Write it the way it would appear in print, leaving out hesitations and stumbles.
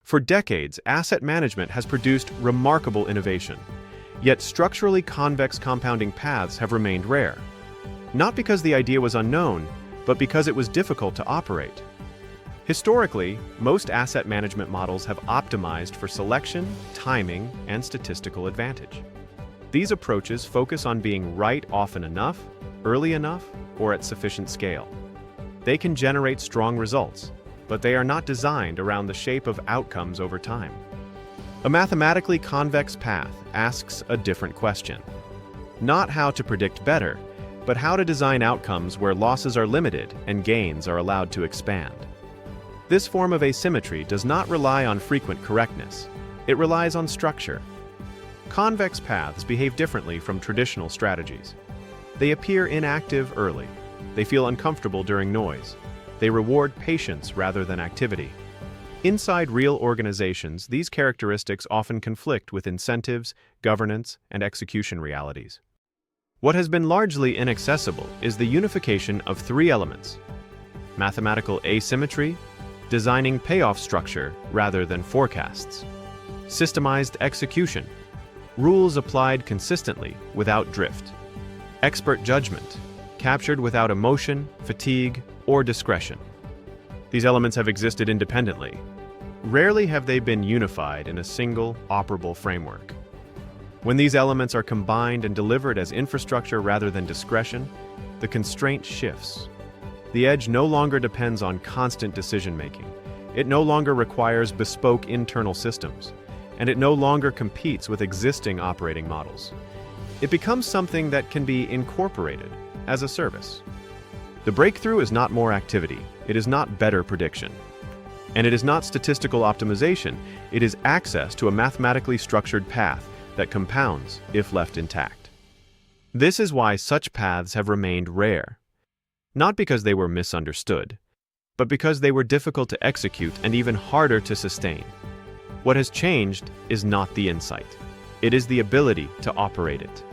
For decades, asset management has produced remarkable innovation. Yet structurally convex compounding paths have remained rare. Not because the idea was unknown, but because it was difficult to operate. Historically, most asset management models have optimized for selection, timing, and statistical advantage. These approaches focus on being right often enough, early enough, or at sufficient scale. They can generate strong results, but they are not designed around the shape of outcomes over time. A mathematically convex path asks a different question. Not how to predict better, but how to design outcomes where losses are limited and gains are allowed to expand. This form of asymmetry does not rely on frequent correctness. It relies on structure. Convex paths behave differently from traditional strategies. They appear inactive early. They feel uncomfortable during noise. They reward patience rather than activity. Inside real organizations, these characteristics often conflict with incentives, governance, and execution realities. What has been largely inaccessible is the unification of three elements: mathematical asymmetry, designing payoff structure rather than forecasts; systemized execution, rules applied consistently without drift; expert judgment, captured without emotion, fatigue, or discretion. These elements have existed independently. Rarely have they been unified in a single, operable framework. When these elements are combined and delivered as infrastructure rather than discretion, the constraint shifts. The edge no longer depends on constant decision-making. It no longer requires bespoke internal systems, and it no longer competes with existing operating models. It becomes something that can be incorporated as a service. The breakthrough is not more activity, it is not better prediction. And it is not statistical optimization, it is access to a mathematically structured path that compounds if left intact. This is why such paths have remained rare. Not because they were misunderstood, but because they were difficult to execute and even harder to sustain. What has changed is not the insight, it is the ability to operate it.